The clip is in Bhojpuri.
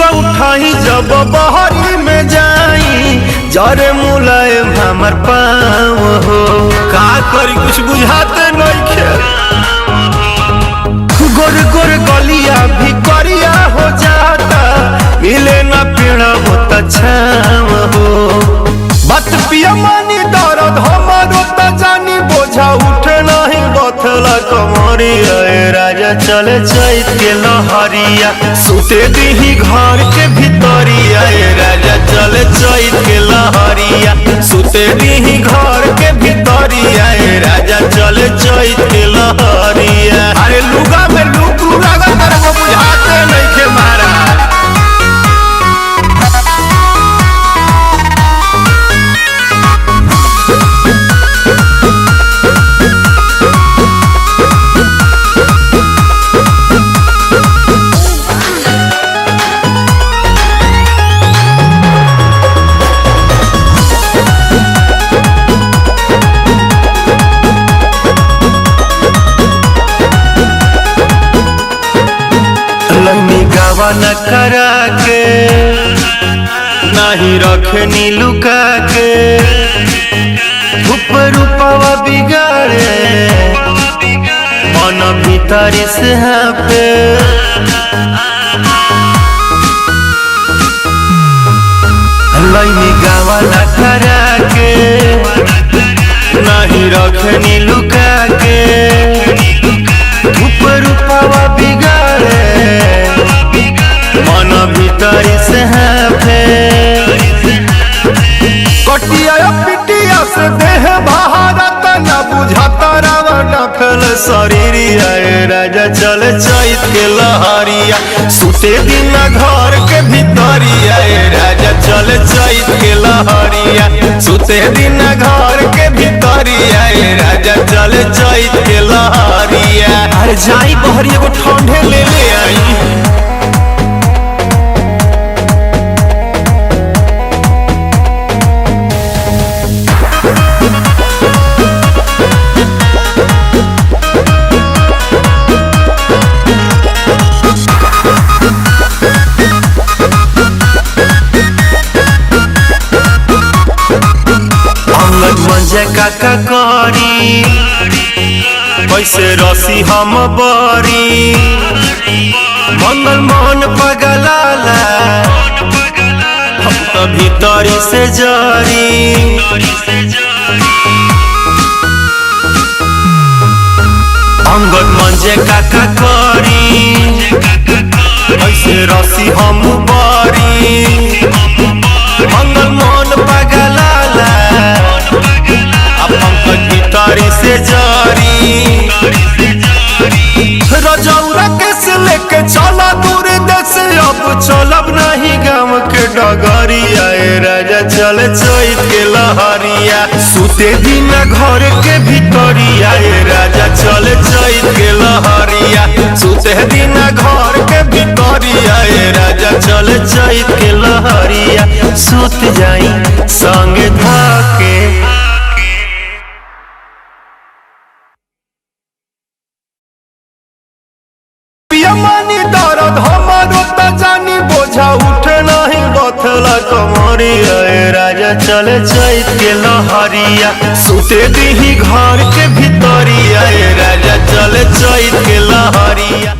घुंघुआ उठाई जब बहरी में जाई जरे मुलायम हमर पाँव हो। का करी कुछ बुझाते नइखे। गोर गोर गलिया भी करिया हो जाता मिले ना पेड़ होता छाव हो। बात पिया मानी दर्द हमारो त जानी बोझा उठे नहीं बथला कमरिया। राजा चले चैत के लहरिया सुते दीही घर के भितरिया। राजा चले चैत के लहरिया सुते दीही घर के भितरिया। राजा चले चैत के लहरिया। अरे लुगा में लुक लगा कर वो बुझाते नहीं के मारा। लम्बी गावा न करा के नहीं रखनी लुका के ऊपर रूपवा बिगाड़े मन भीतरी से पे। लम्बी गावा न करा के नहीं रखनी लुका के ऊपर रूपवा बिगाड़े मन भीतरी से कटिया पिटिया से देह भारत न बुझाता रावा नखल शरीरिया। राजा चले चैत के लहरिया सुते दिन घर के भितरिया। राजा चले चैत के लहरिया सुते दिन घर के भितरिया। राजा चले चैत के लहरिया। अरे जाई बहरी एगो ठंडे ले आई। मंजे काका करी कैसे रसी हम बरी मंगल मोहन पगलाला हम तो भीतरी से जरी। अंगद मंजे काका करी कैसे रसी हम बरी मंगल मोहन पगलाला भीतरी से जारी। रजौरा कैसे लेके चला दूर देश अब चलब नहीं गाँव के डगरिया। राजा चले चैत के लहरिया सुते दिन घर के भितरिया। राजा चले चैत के लहरिया सुते दिन घर के भितरिया। राजा चले चैत के लहरिया सुत जाई संग धाके। मानी दर्द हमारो त जानी बोझा उठे नहीं बथला कमरिया। राजा चले चैत के लहरिया सुते दीही घर के भितरिया। राजा चले चैत के लहरिया।